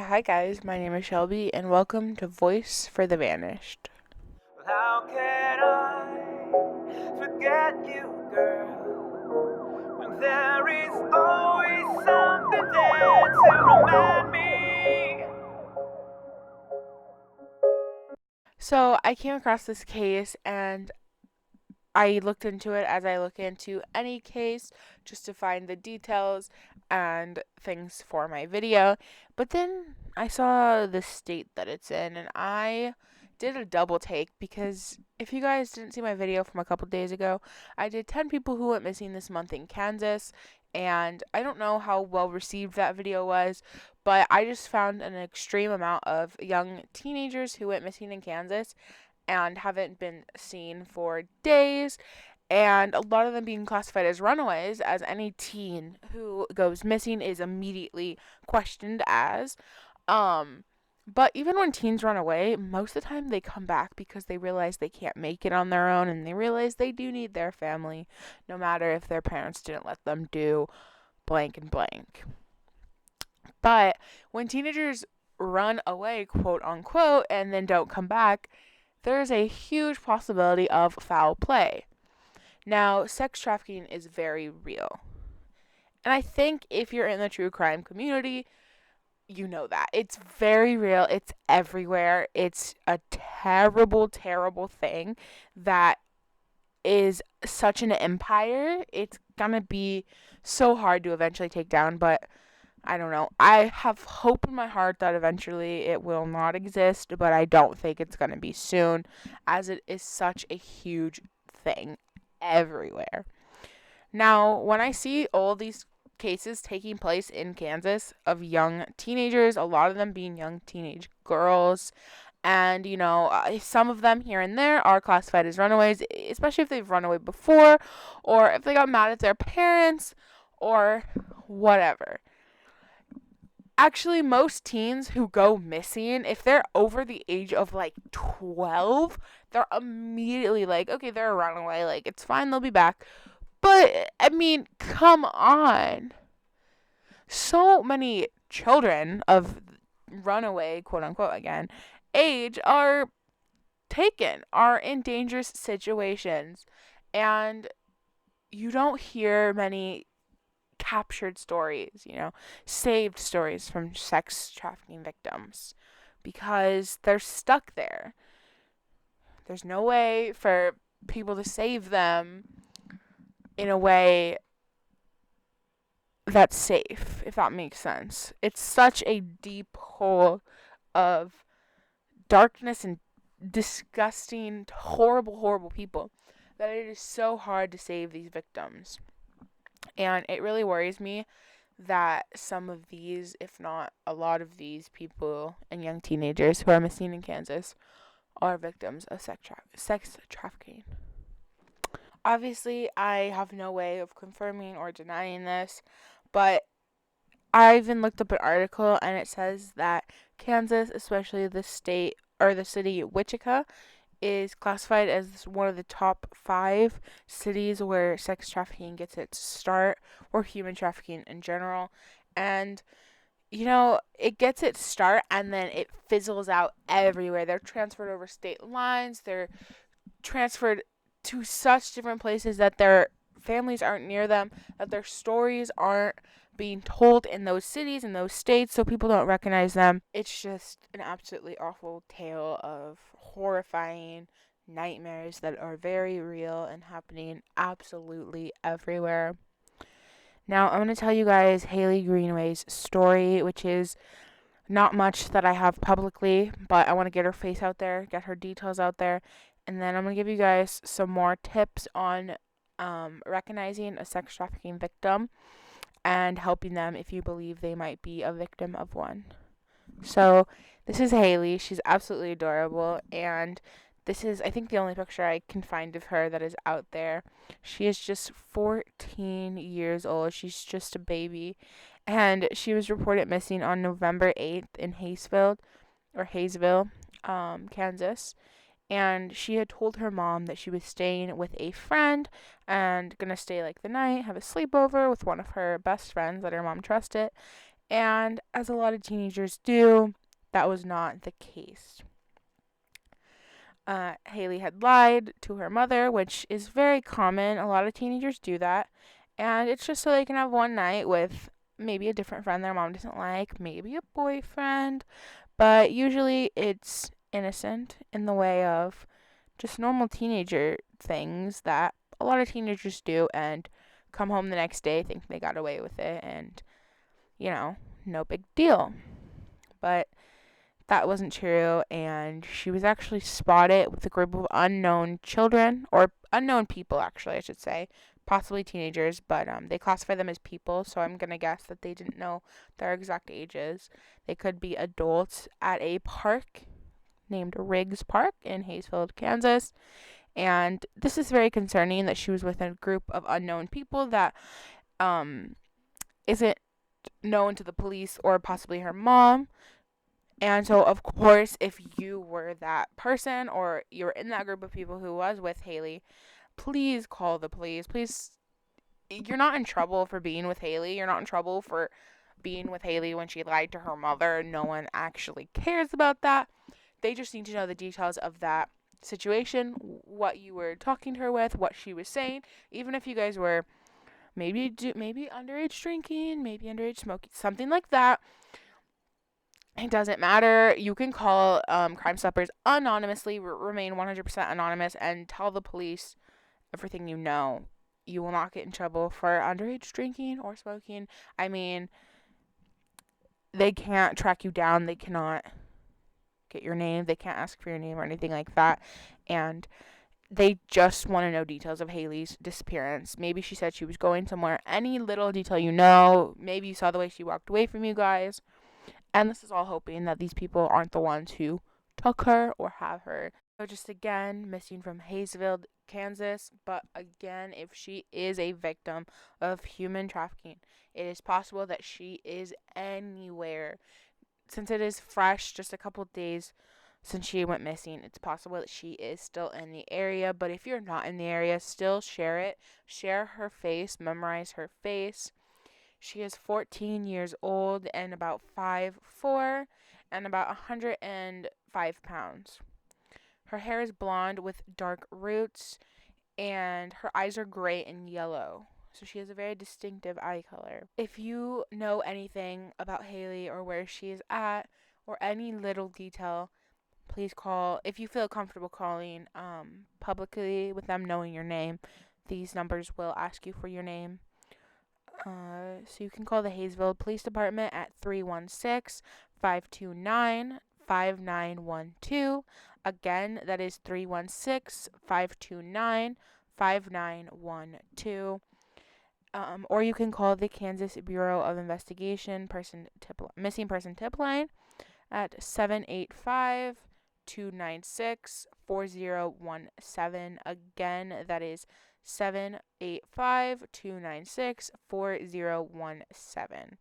Hi guys, my name is Shelby and welcome to Voice for the Vanished. How can I forget you, girl, when there is always something there to remind me? So I came across this case and I looked into it as I look into any case just to find the details and things for my video. But then I saw the state that it's in and I did a double take because if you guys didn't see my video from a couple days ago, I did 10 people who went missing this month in Kansas. And I don't know how well received that video was, but I just found an extreme amount of young teenagers who went missing in Kansas and haven't been seen for days, and a lot of them being classified as runaways, as any teen who goes missing is immediately questioned as. Um, but even when teens run away, most of the time they come back because they realize they can't make it on their own and they realize they do need their family, no matter if their parents didn't let them do blank and blank. But when teenagers run away, quote unquote, and then don't come back, there's a huge possibility of foul play. Now, sex trafficking is very real. And I think if you're in the true crime community, you know that. It's very real. It's everywhere. It's a terrible, terrible thing that is such an empire. It's gonna be so hard to eventually take down, but I don't know. I have hope in my heart that eventually it will not exist, but I don't think it's going to be soon, as it is such a huge thing everywhere. Now, when I see all these cases taking place in Kansas of young teenagers, a lot of them being young teenage girls, and some of them here and there are classified as runaways, especially if they've run away before, or if they got mad at their parents, or whatever. Actually, most teens who go missing, if they're over the age of like 12, they're immediately like, okay, they're a runaway. Like, it's fine, they'll be back. But, I mean, come on. So many children of runaway, quote unquote, again, age are taken, are in dangerous situations. And you don't hear many captured stories, saved stories from sex trafficking victims because they're stuck there. There's no way for people to save them in a way that's safe, if that makes sense. It's such a deep hole of darkness and disgusting, horrible, horrible people that it is so hard to save these victims. And it really worries me that some of these, if not a lot of these people and young teenagers who are missing in Kansas, are victims of sex trafficking. Obviously, I have no way of confirming or denying this, but I even looked up an article and it says that Kansas, especially the state or the city Wichita, is classified as one of the top 5 cities where sex trafficking gets its start, or human trafficking in general. And, it gets its start and then it fizzles out everywhere. They're transferred over state lines, they're transferred to such different places that their families aren't near them, that their stories aren't being told in those cities, in those states, so people don't recognize them. It's just an absolutely awful tale of horrifying nightmares that are very real and happening absolutely everywhere. Now, I'm going to tell you guys Hailee Greenway's story, which is not much that I have publicly, but I want to get her face out there, get her details out there, and then I'm going to give you guys some more tips on recognizing a sex trafficking victim and helping them if you believe they might be a victim of one. So, this is Hailee. She's absolutely adorable, and this is, I think, the only picture I can find of her that is out there. She is just 14 years old. She's just a baby, and she was reported missing on November 8th in Hayesville, Kansas. And she had told her mom that she was staying with a friend and gonna stay like the night, have a sleepover with one of her best friends that her mom trusted. And as a lot of teenagers do, that was not the case. Hailee had lied to her mother, which is very common. A lot of teenagers do that. And it's just so they can have one night with maybe a different friend their mom doesn't like, maybe a boyfriend. But usually it's innocent in the way of just normal teenager things that a lot of teenagers do and come home the next day, think they got away with it, and, you know, no big deal. But that wasn't true, and she was actually spotted with a group of unknown children, or unknown people, actually, I should say, possibly teenagers, but they classify them as people, so I'm gonna guess that they didn't know their exact ages. They could be adults at a park named Riggs Park in Haysville, Kansas. And this is very concerning that she was with a group of unknown people that um, isn't known to the police or possibly her mom. And so, of course, if you were that person or you're in that group of people who was with Hailee, please call the police. Please, you're not in trouble for being with Hailee. You're not in trouble for being with Hailee when she lied to her mother. No one actually cares about that. They just need to know the details of that situation, what you were talking to her with, what she was saying, even if you guys were maybe underage drinking, maybe underage smoking, something like that. It doesn't matter. You can call Crime Stoppers anonymously, remain 100% anonymous, and tell the police everything you know. You will not get in trouble for underage drinking or smoking. I mean, they can't track you down. They cannot get your name. They can't ask for your name or anything like that. And they just want to know details of Hailee's disappearance. Maybe she said she was going somewhere. Any little detail you know. Maybe you saw the way she walked away from you guys. And this is all hoping that these people aren't the ones who took her or have her. So just again, missing from Haysville, Kansas. But again, if she is a victim of human trafficking, it is possible that she is anywhere. Since it is fresh, just a couple days since she went missing, it's possible that she is still in the area. But if you're not in the area, still share it. Share her face, memorize her face. She is 14 years old and about 5'4" and about 105 pounds. Her hair is blonde with dark roots, and her eyes are gray and yellow. So she has a very distinctive eye color. If you know anything about Hailee or where she is at or any little detail, please call. If you feel comfortable calling publicly with them knowing your name, these numbers will ask you for your name. So you can call the Haysville Police Department at 316-529-5912. Again, that is 316-529-5912. Or you can call the Kansas Bureau of Investigation missing person tip line at 785-296-4017. Again, that is 785-296-4017.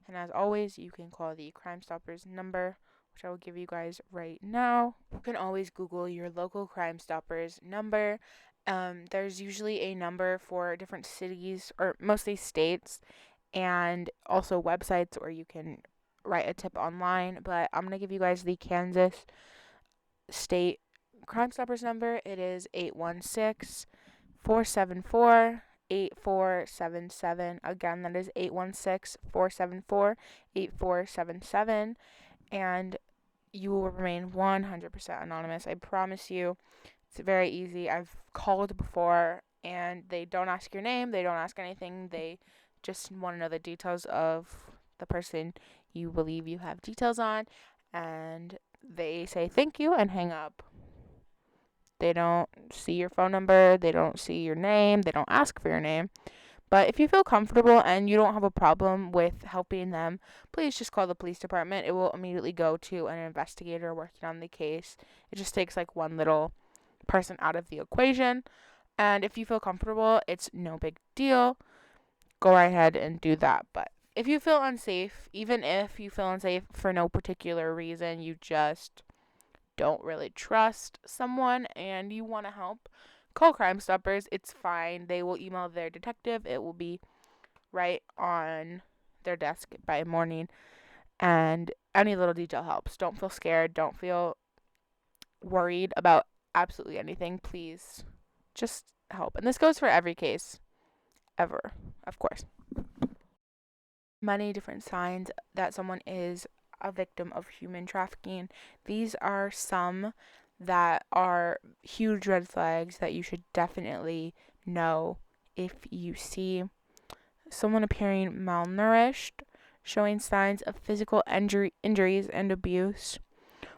And as always, you can call the Crime Stoppers number, which I will give you guys right now. You can always Google your local Crime Stoppers number. There's usually a number for different cities, or mostly states, and also websites where you can write a tip online. But I'm going to give you guys the Kansas State Crime Stoppers number. It is 816-474-8477. Again, that is 816-474-8477. And you will remain 100% anonymous. I promise you. It's very easy. I've called before, and they don't ask your name. They don't ask anything. They just want to know the details of the person you believe you have details on. And they say thank you and hang up. They don't see your phone number. They don't see your name. They don't ask for your name. But if you feel comfortable and you don't have a problem with helping them, please just call the police department. It will immediately go to an investigator working on the case. It just takes like one little person out of the equation. And if you feel comfortable, it's no big deal. Go right ahead and do that. But if you feel unsafe, even if you feel unsafe for no particular reason, you just don't really trust someone and you want to help, call Crime Stoppers. It's fine. They will email their detective. It will be right on their desk by morning, and any little detail helps. Don't feel scared. Don't feel worried about absolutely anything. Please just help. And this goes for every case ever, of course. Many different signs that someone is a victim of human trafficking. These are some that are huge red flags that you should definitely know if you see someone appearing malnourished, showing signs of physical injuries and abuse,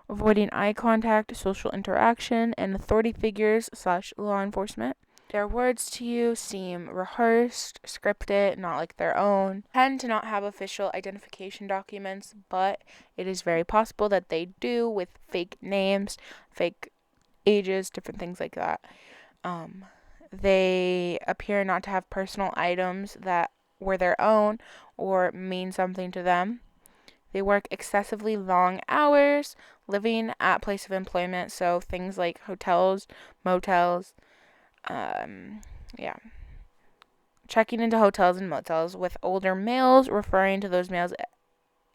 avoiding eye contact, social interaction, and authority figures/law enforcement. Their words to you seem rehearsed, scripted, not like their own. Tend to not have official identification documents, but it is very possible that they do, with fake names, fake ages, different things like that. They appear not to have personal items that were their own or mean something to them. They work excessively long hours, living at place of employment, so things like hotels, motels, yeah. Checking into hotels and motels with older males, referring to those males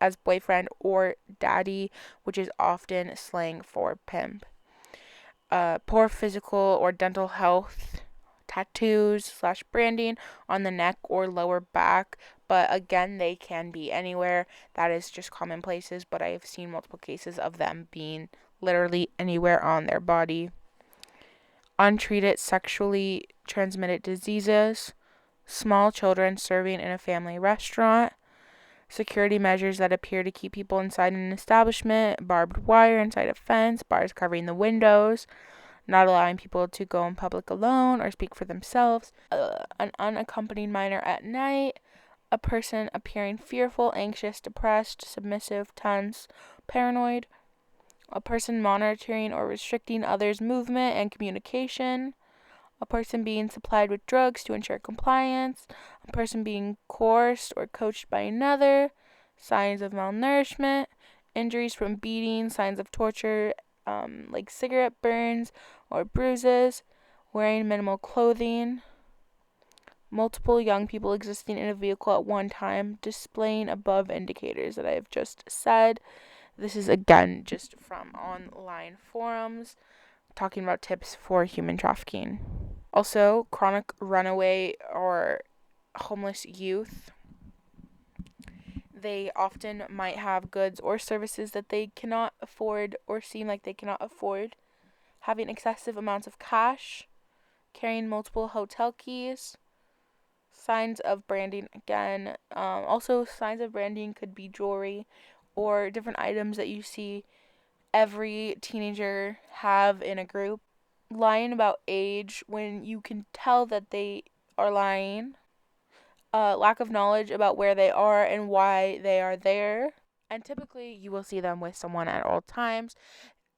as boyfriend or daddy, which is often slang for pimp. Poor physical or dental health, tattoos/branding on the neck or lower back, but again, they can be anywhere. That is just common places, but I have seen multiple cases of them being literally anywhere on their body. Untreated sexually transmitted diseases, small children serving in a family restaurant, security measures that appear to keep people inside an establishment, barbed wire inside a fence, bars covering the windows, not allowing people to go in public alone or speak for themselves, an unaccompanied minor at night, a person appearing fearful, anxious, depressed, submissive, tense, paranoid, a person monitoring or restricting others' movement and communication, a person being supplied with drugs to ensure compliance, a person being coerced or coached by another, signs of malnourishment, injuries from beating, signs of torture, like cigarette burns or bruises, wearing minimal clothing, multiple young people existing in a vehicle at one time, displaying above indicators that I have just said. This is again just from online forums talking about tips for human trafficking. Also, chronic runaway or homeless youth. They often might have goods or services that they cannot afford or seem like they cannot afford. Having excessive amounts of cash, carrying multiple hotel keys, signs of branding again. Also, signs of branding could be jewelry or different items that you see every teenager have in a group. Lying about age when you can tell that they are lying. Lack of knowledge about where they are and why they are there. And typically, you will see them with someone at all times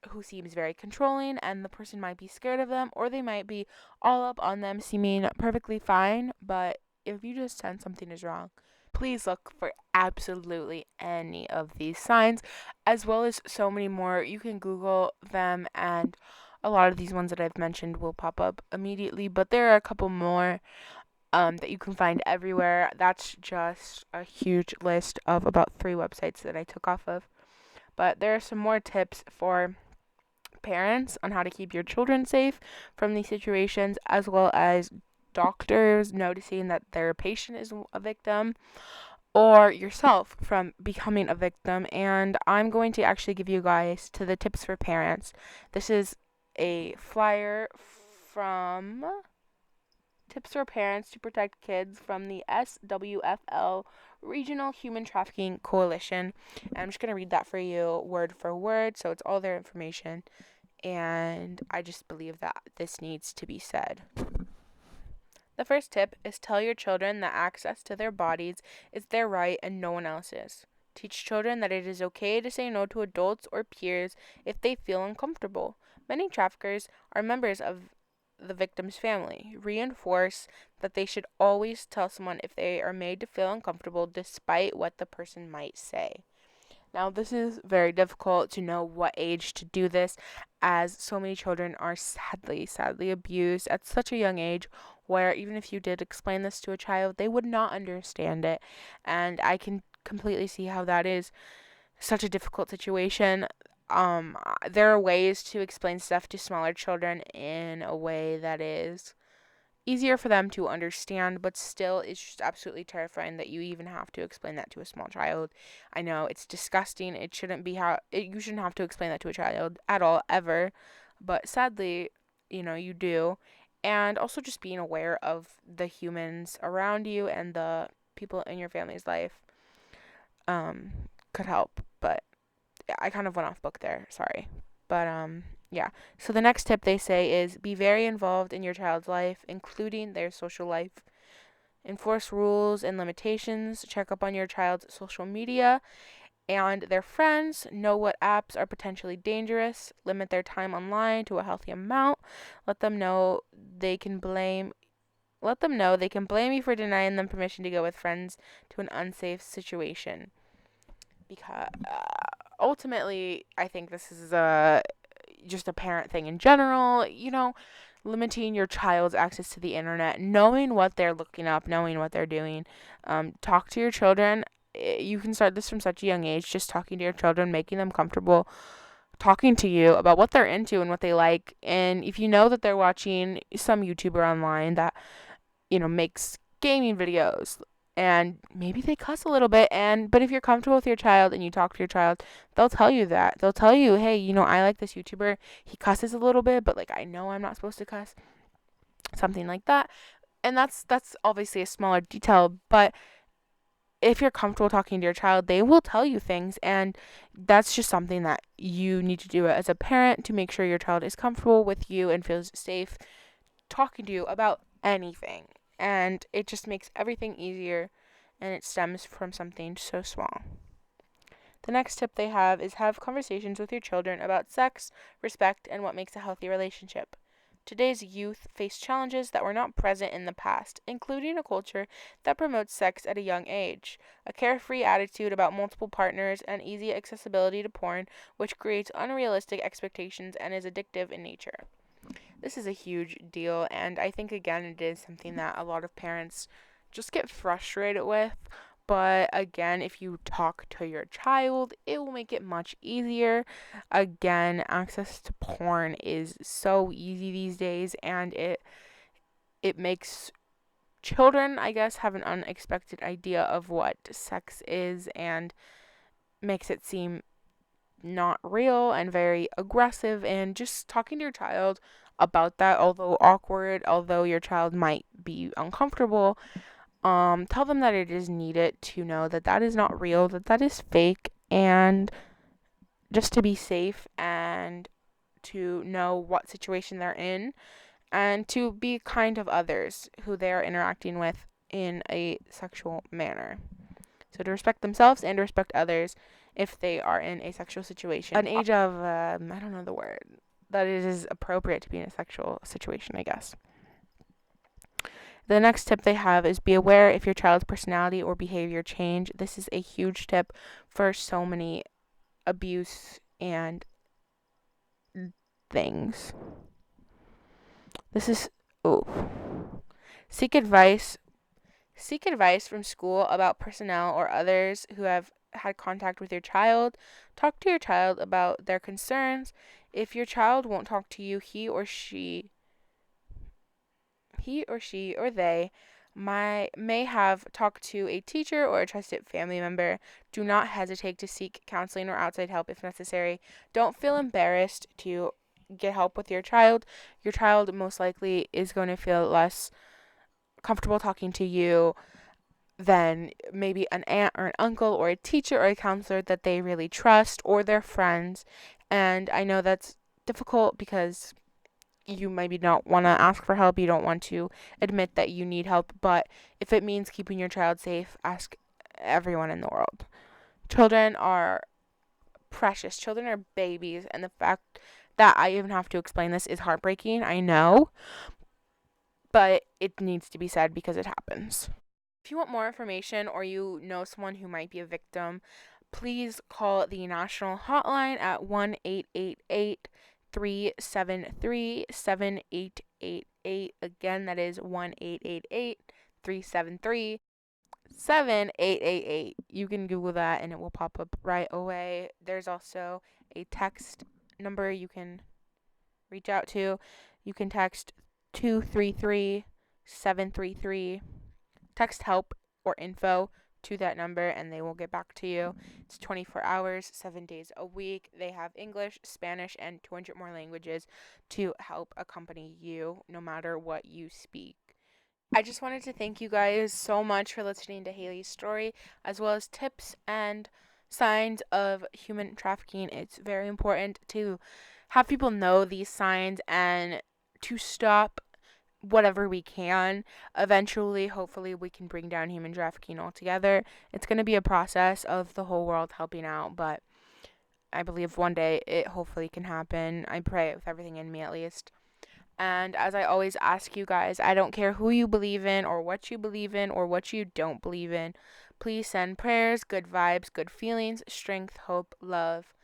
who seems very controlling, and the person might be scared of them, or they might be all up on them, seeming perfectly fine. But if you just sense something is wrong, please look for absolutely any of these signs, as well as so many more. You can Google them, and a lot of these ones that I've mentioned will pop up immediately, but there are a couple more that you can find everywhere. That's just a huge list of about 3 websites that I took off of. But there are some more tips for parents on how to keep your children safe from these situations, as well as doctors noticing that their patient is a victim, or yourself from becoming a victim. And I'm going to actually give you guys to the tips for parents. This is a flyer from Tips for Parents to Protect Kids from the SWFL Regional Human Trafficking Coalition. And I'm just going to read that for you word for word, so it's all their information. And I just believe that this needs to be said. The first tip is tell your children that access to their bodies is their right and no one else's. Teach children that it is okay to say no to adults or peers if they feel uncomfortable. Many traffickers are members of the victim's family. Reinforce that they should always tell someone if they are made to feel uncomfortable despite what the person might say. Now, this is very difficult to know what age to do this, as so many children are sadly abused at such a young age where even if you did explain this to a child, they would not understand it. And I can completely see how that is such a difficult situation. There are ways to explain stuff to smaller children in a way that is easier for them to understand, but still it's just absolutely terrifying that you even have to explain that to a small child. I know it's disgusting. It shouldn't be you shouldn't have to explain that to a child at all ever, but sadly, you do. And also just being aware of the humans around you and the people in your family's life um could help. But yeah, I kind of went off book there. Sorry. But yeah. So the next tip they say is be very involved in your child's life, including their social life. Enforce rules and limitations. Check up on your child's social media and their friends. Know what apps are potentially dangerous. Limit their time online to a healthy amount. Let them know they can blame you for denying them permission to go with friends to an unsafe situation. Because ultimately, I think this is just a parent thing in general. Limiting your child's access to the internet, knowing what they're looking up, knowing what they're doing. Talk to your children. You can start this from such a young age, just talking to your children, making them comfortable talking to you about what they're into and what they like. And if you know that they're watching some YouTuber online that, makes gaming videos, and maybe they cuss a little bit, but if you're comfortable with your child and you talk to your child, they'll tell you that. They'll tell you, hey, I like this YouTuber. He cusses a little bit, but like I know I'm not supposed to cuss. Something like that. And that's obviously a smaller detail, but if you're comfortable talking to your child, they will tell you things, and that's just something that you need to do as a parent to make sure your child is comfortable with you and feels safe talking to you about anything. And it just makes everything easier, and it stems from something so small. The next tip they have conversations with your children about sex, respect, and what makes a healthy relationship. Today's youth face challenges that were not present in the past, including a culture that promotes sex at a young age, a carefree attitude about multiple partners, and easy accessibility to porn, which creates unrealistic expectations and is addictive in nature. This is a huge deal, and I think, again, it is something that a lot of parents just get frustrated with. But again, if you talk to your child, it will make it much easier. Again, access to porn is so easy these days, and it makes children, I guess, have an unexpected idea of what sex is, and makes it seem not real and very aggressive. And just talking to your child about that, although awkward, although your child might be uncomfortable, tell them that it is needed to know that that is not real, that that is fake, and just to be safe and to know what situation they're in, and to be kind of others who they are interacting with in a sexual manner. So to respect themselves and to respect others if they are in a sexual situation. An age of, I don't know the word, that it is appropriate to be in a sexual situation, I guess. The next tip they have is be aware if your child's personality or behavior change. This is a huge tip for so many abuse and things. This is, oh. Seek advice. Seek advice from school about personnel or others who have had contact with your child. Talk to your child about their concerns. If your child won't talk to you, he or they may have talked to a teacher or a trusted family member. Do not hesitate to seek counseling or outside help if necessary. Don't feel embarrassed to get help with your child. Your child most likely is going to feel less comfortable talking to you than maybe an aunt or an uncle or a teacher or a counselor that they really trust, or their friends. And I know that's difficult because you maybe don't want to ask for help. You don't want to admit that you need help. But if it means keeping your child safe, ask everyone in the world. Children are precious. Children are babies. And the fact that I even have to explain this is heartbreaking. I know. But it needs to be said because it happens. If you want more information or you know someone who might be a victim, please call the national hotline at 1-888-373-7888. 888. Again, that is 1-888-373-7888. You can Google that and it will pop up right away. There's also a text number you can reach out to. You can text 233-733. Text help or info to that number and they will get back to you. It's 24 hours, 7 days a week. They have English, Spanish, and 200 more languages to help accompany you no matter what you speak. I just wanted to thank you guys so much for listening to Hailee's story, as well as tips and signs of human trafficking. It's very important to have people know these signs and to stop whatever we can. Eventually, hopefully, we can bring down human trafficking altogether. It's going to be a process of the whole world helping out, but I believe one day it hopefully can happen. I pray it with everything in me, at least. And as I always ask you guys, I don't care who you believe in or what you don't believe in. Please send prayers, good vibes, good feelings, strength, hope, love,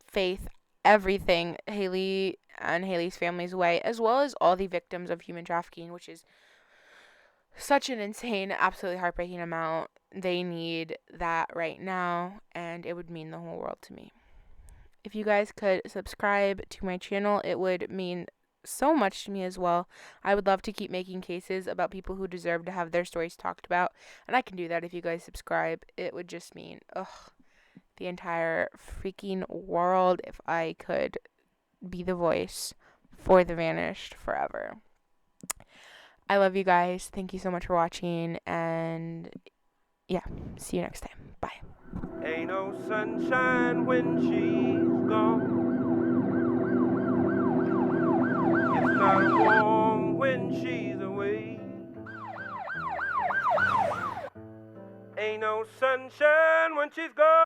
faith, everything Hailee and Hailee's family's way, as well as all the victims of human trafficking, which is such an insane, absolutely heartbreaking amount. They need that right now, and it would mean the whole world to me. If you guys could subscribe to my channel, it would mean so much to me as well. I would love to keep making cases about people who deserve to have their stories talked about, and I can do that if you guys subscribe. It would just mean, the entire freaking world if I could be the voice for the vanished forever. I love you guys. Thank you so much for watching, and yeah, see you next time. Bye. Ain't no sunshine when she's gone. It's not warm when she's away. Ain't no sunshine when she's gone.